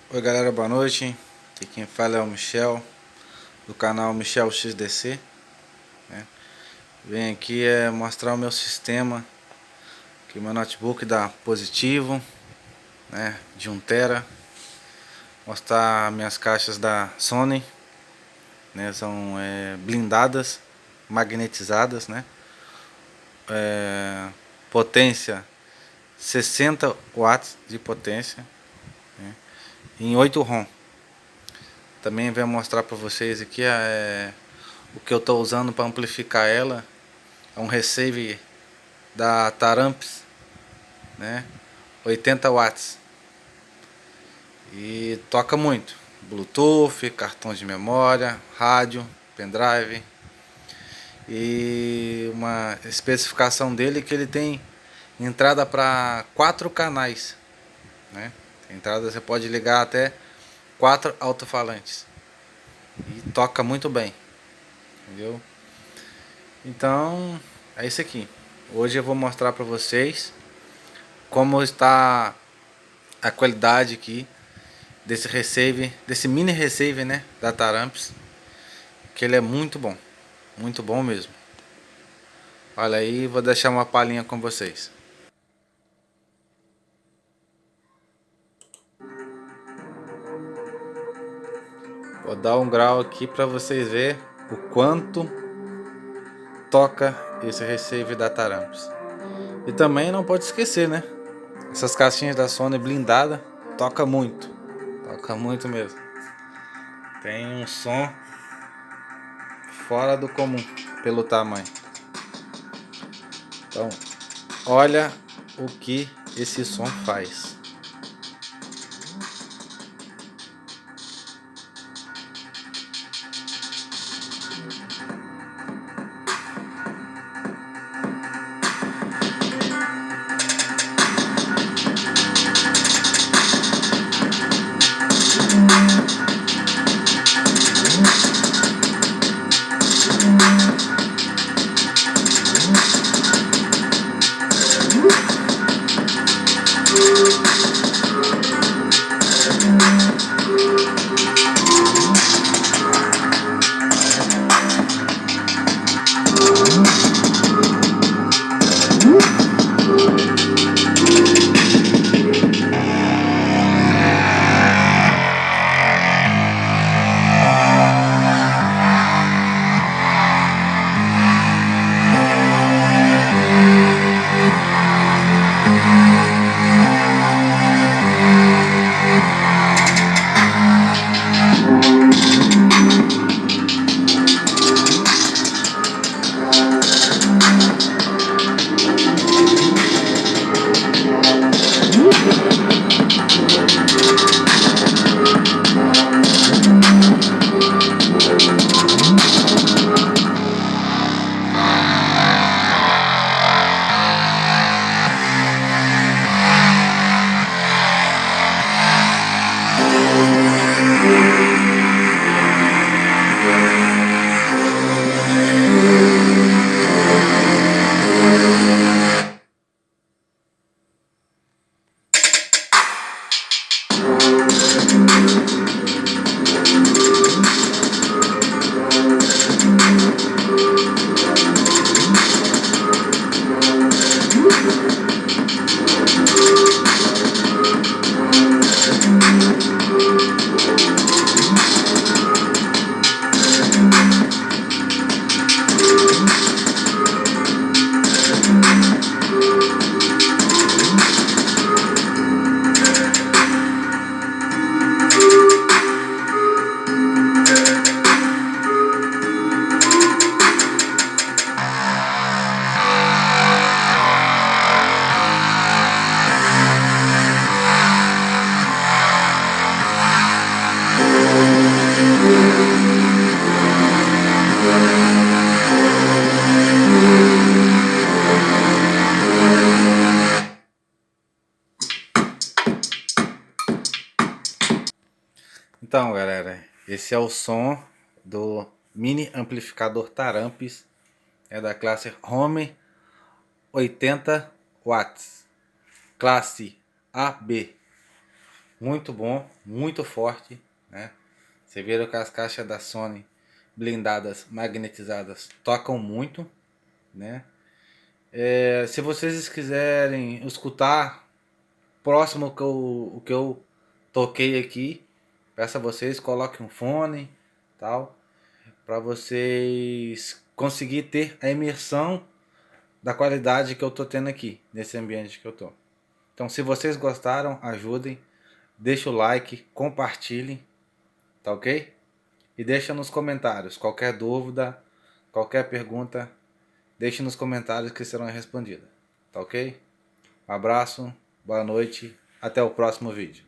Oi galera, boa noite. Aqui quem fala é o Michel, do canal Michel XDC, né? Venho aqui mostrar o meu sistema, que o meu notebook dá positivo, né, de 1 TB. Mostrar minhas caixas da Sony, né, são blindadas, magnetizadas, né? Potência 60 watts de potência, né, em 8 ROM. Também venho mostrar para vocês aqui o que eu estou usando para amplificar ela. É um receive da Taramps, né, 80 watts, e toca muito Bluetooth, cartões de memória, rádio, pendrive. E uma especificação dele é que ele tem entrada para 4 canais, né? Entrada, você pode ligar até 4 alto-falantes e toca muito bem, entendeu? Então é isso aqui. Hoje eu vou mostrar para vocês como está a qualidade aqui desse receive, desse mini receive, né, da Taramps, que ele é muito bom mesmo. Olha aí, vou deixar uma palhinha com vocês. Vou dar um grau aqui para vocês verem o quanto toca esse receive da Taramps. E também não pode esquecer, né, essas caixinhas da Sony blindada toca muito mesmo. Tem um som fora do comum pelo tamanho. Então, olha o que esse som faz. Então galera, esse é o som do mini amplificador Taramps, da classe Home 80 watts, classe AB. muito bom, muito forte, né? Você viram que as caixas da Sony blindadas, magnetizadas, tocam muito, né? Se vocês quiserem escutar próximo o que eu toquei aqui, peço a vocês, coloquem um fone, tal, para vocês conseguir ter a imersão da qualidade que eu tô tendo aqui, nesse ambiente que eu tô. Então, se vocês gostaram, ajudem, deixa o like, compartilhem, tá ok? E deixa nos comentários qualquer dúvida, qualquer pergunta, deixe nos comentários que serão respondidas, tá ok? Um abraço, boa noite, até o próximo vídeo.